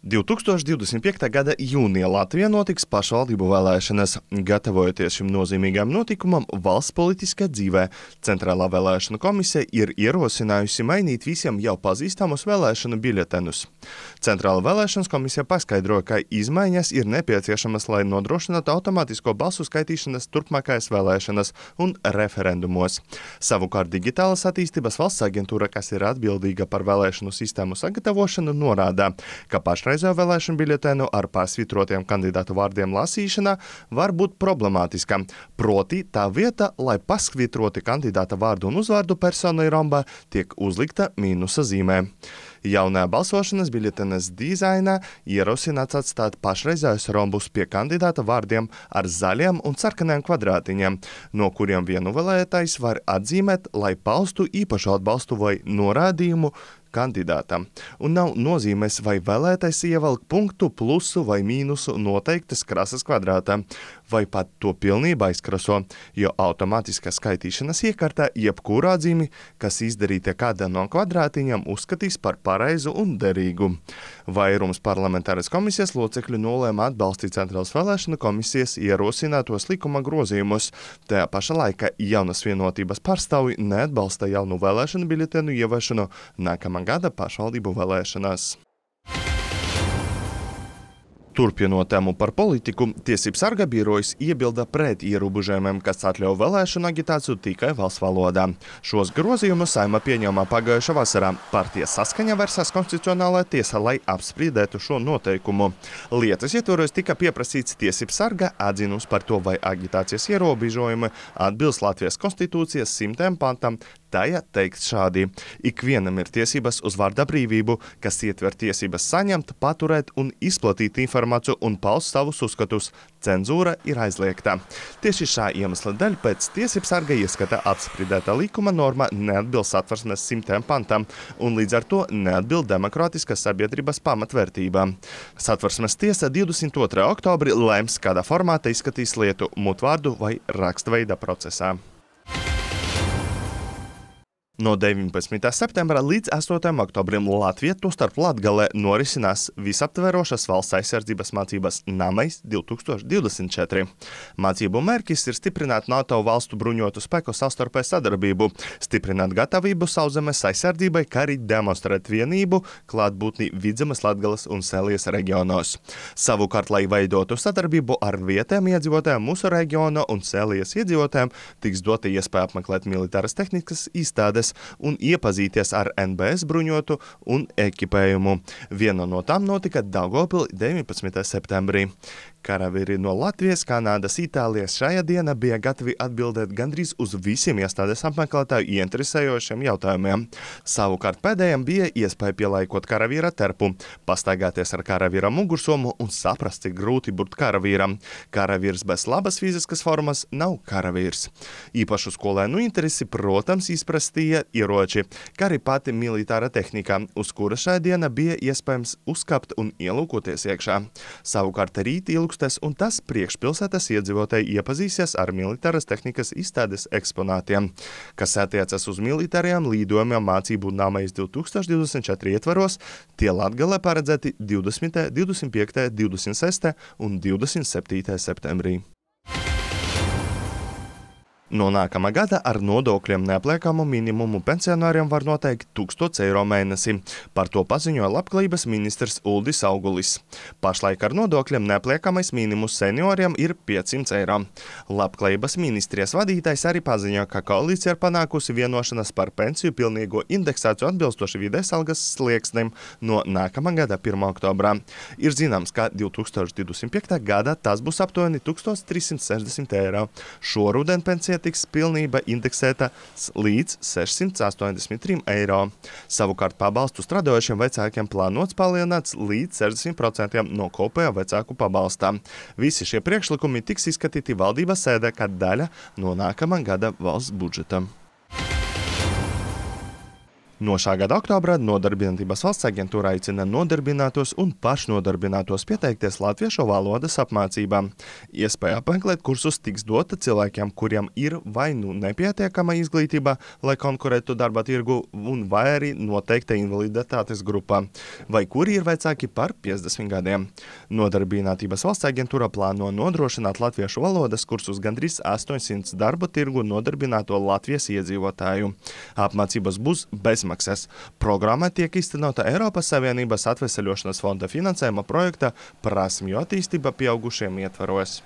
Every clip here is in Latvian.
2025. gada jūnijā Latvijā notiks pašvaldību vēlēšanas. Gatavojoties šim nozīmīgam notikumam, valsts politiskā dzīvē Centrālā vēlēšanu komisija ir ierosinājusi mainīt visiem jau pazīstamus vēlēšanu biļetenus. Centrālā vēlēšanas komisija paskaidroja, ka izmaiņas ir nepieciešamas, lai nodrošinātu automātisko balsu skaitīšanas turpmākajās vēlēšanas un referendumos. Savukārt Digitālās attīstības valsts aģentūra, kas ir atbildīga par vēlēšanu sistēmu sagatavošanu, norāda, ka pašreizējo vēlēšanu biļetenu ar pasvītrotiem kandidātu vārdiem lasīšana var būt problemātiska. Proti, tā vieta, lai pasvītroti kandidāta vārdu un uzvārdu personai rombā, tiek uzlikta mīnusa zīmē. Jaunā balsošanas biļetenes dizainā ierosināts atstāt pašreizējos rombus pie kandidāta vārdiem ar zaļiem un sarkaniem kvadrātiņiem, no kuriem vienu vēlētājs var atzīmēt, lai paustu īpašu atbalstu vai norādījumu kandidātam, un nav nozīmes, vai vēlētais ievelk punktu, plusu vai mīnusu noteiktas krāsas kvadrātā, vai pat to pilnībā izkraso, jo automātiskā skaitīšanas iekārtā jebkuru atzīmi, kas izdarīta kādā no kvadrātiņiem, uzskatīs par pareizu un derīgu. Vairums parlamentāras komisijas locekļu nolēma atbalstīt Centrālās vēlēšanu komisijas ierosinātos likuma grozījumus. Tajā pašā laikā Jaunas vienotības pārstāvji neatbalsta jaunu vēlēšanu biļetenu ieviešanu nākamā gada pašvaldību vēlēšanās. Turpinot tēmu par politiku, Tiesību sarga birojas iebilda pret ierobežojumiem, kas atļauj vēlēšanu agitāciju tikai valsts valodā. Šos grozījumus Saeima pieņēma pagājušā vasarā. Partija Saskaņa vērsās Konstitucionālajā tiesā, lai apspriedētu šo noteikumu. Lietas ietvaros tika pieprasīts Tiesību sarga atzinums par to, vai agitācijas ierobežojumi atbilst Latvijas konstitūcijas 100. pantam. Tajā teikts šādi: ikvienam ir tiesības uz vārda brīvību, kas ietver tiesības saņemt, paturēt un izplatīt informāciju un paust savus uzskatus. Cenzūra ir aizliegta. Tieši šā iemesla dēļ pēc Tiesību sarga ieskata apspriedēta likuma norma neatbilst Satversmes 100. pantam un līdz ar to neatbilst demokrātiskas sabiedrības pamatvērtībām. Satversmes tiesa 22. oktobrī lems, kādā formātā izskatīs lietu mutvārdu vai rakstveida procesā. No 19. septembra līdz 8. oktobrim Latvijā, tostarp Latgalē, norisinās visaptverošas valsts aizsardzības mācības NAMEIS 2024. Mācību mērķis ir stiprināt NATO valstu bruņotu spēku savstarpēju sadarbību, stiprināt gatavību sauszemes aizsardzībai, kā arī demonstrēt vienību, klātbūtni Vidzemes, Latgales un Sēlijas reģionos. Savukārt, lai veidotu sadarbību ar vietējiem iedzīvotājiem, mūsu reģiona un Sēlijas iedzīvotājiem tiks dota iespēja apmeklēt militāras tehnikas izstādes un iepazīties ar NBS bruņotu un ekipējumu. Viena no tām notika Daugavpilī 19. septembrī. Karavīri no Latvijas, Kanādas, Itālijas šajā dienā bija gatavi atbildēt gandrīz uz visiem iestādes apmeklētāju ieinteresējošiem jautājumiem. Savukārt pēdējiem bija iespēja pielaikot karavīra terpu, pastaigāties ar karavīra mugursomu un saprast, cik grūti būt karavīram. Karavīrs bez labas fiziskas formas nav karavīrs. Īpašu skolēnu interesi, protams, izprastīja ieroči, kā arī pati militāra tehnika, uz kura šajā dienā bija iespējams uzkapt un ielūkoties iekšā. Savukārt rīt ilgstes un tas priekšpilsētas iedzīvotāji iepazīsies ar militāras tehnikas izstādes eksponātiem, kas attiecas uz militārajiem lidojumiem mācību NAMEIS 2024 ietvaros. Tie Latgalē paredzēti 20., 25., 26. un 27. septembrī. No nākamā gada ar nodokļiem neapliekamu minimumu pensionāriem var noteikt 1000 eiro mēnesī. Par to paziņoja Labklājības ministrs Uldis Augulis. Pašlaik ar nodokļiem neapliekamais minimums senioriem ir 500 eiro. Labklājības ministrijas vadītājs arī paziņoja, ka koalīcija ir panākusi vienošanos par pensiju pilnīgo indeksāciju atbilstoši vidējas algas slieksnim no nākamā gada 1. oktobrā. Ir zināms, ka 2025. gadā tas būs aptuveni 1360 eiro. Šoruden pensija tiks pilnībā indeksēta līdz 683 eiro. Savukārt pabalstu strādājošiem vecākiem plānots palielināts līdz 60% no kopējā vecāku pabalstā. Visi šie priekšlikumi tiks izskatīti valdības sēdē, kā daļa no nākamā gada valsts budžeta. No šā gada oktobra Nodarbinātības valsts aģentūra aicina nodarbinātos un pašnodarbinātos pieteikties latviešu valodas apmācībām. Iespēja apmeklēt kursus tiks dota cilvēkiem, kuriem ir vai nu nepietiekama izglītība, lai konkurētu darba tirgu, un vai arī noteikta invaliditātes grupā, vai kuri ir vecāki par 50 gadiem. Nodarbinātības valsts aģentūra plāno nodrošināt latviešu valodas kursus gandrīz 800 darba tirgu nodarbināto Latvijas iedzīvotāju. Apmācības būs bezmaksas. Programma tiek īstenota Eiropas Savienības atveseļošanas fonda finansējuma projekta Prasmju attīstība pieaugušiem ietvaros.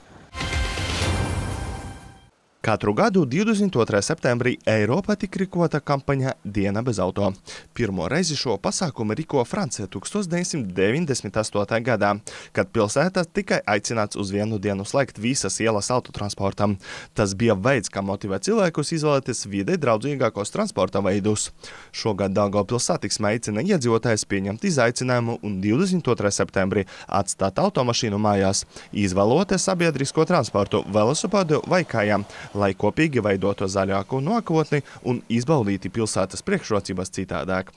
Katru gadu 22. septembrī Eiropā tika rīkota kampaņa Diena bez auto. Pirmo reizi šo pasākumu rīko Francija 1998. gadā, kad pilsētā tikai aicināts uz vienu dienu slēgt visas ielas autotransportam. Tas bija veids, kā motivēt cilvēkus izvēlēties videi draudzīgākos transporta veidus. Šogad Daugavpils satiksme aicina iedzīvotājus pieņemt izaicinājumu un 22. septembrī atstāt automašīnu mājās, izvēloties sabiedrisko transportu, velosipēdu vai kājām, lai kopīgi veidotu zaļāku nākotni un izbaudītu pilsētas priekšrocības citādāk.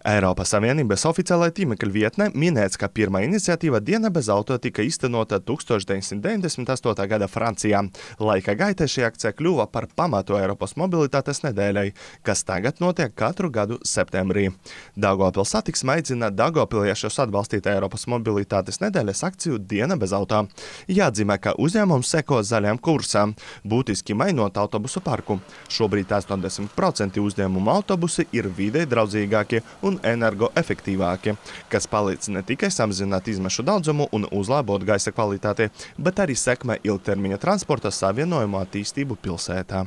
Eiropas Savienības oficiālajā tīmekļa vietnē minēts, ka pirmā iniciatīva Diena bez auto tika īstenota 1998. gada Francijā. Laika gaitā šī akcija kļuva par pamatu Eiropas mobilitātes nedēļai, kas tagad notiek katru gadu septembrī. Daugavpils satiksme aicina daugavpiliešus atbalstīt Eiropas mobilitātes nedēļas akciju Diena bez auto. Jāatzīmē, ka uzņēmums seko zaļajam kursam, būtiski mainot autobusu parku. Šobrīd 80% uzņēmumu autobusi ir videi draudzīgāki un energoefektīvāki, kas palīdz ne tikai samazināt izmešu daudzumu un uzlabot gaisa kvalitāti, bet arī sekmē ilgtermiņa transporta savienojumu attīstību pilsētā.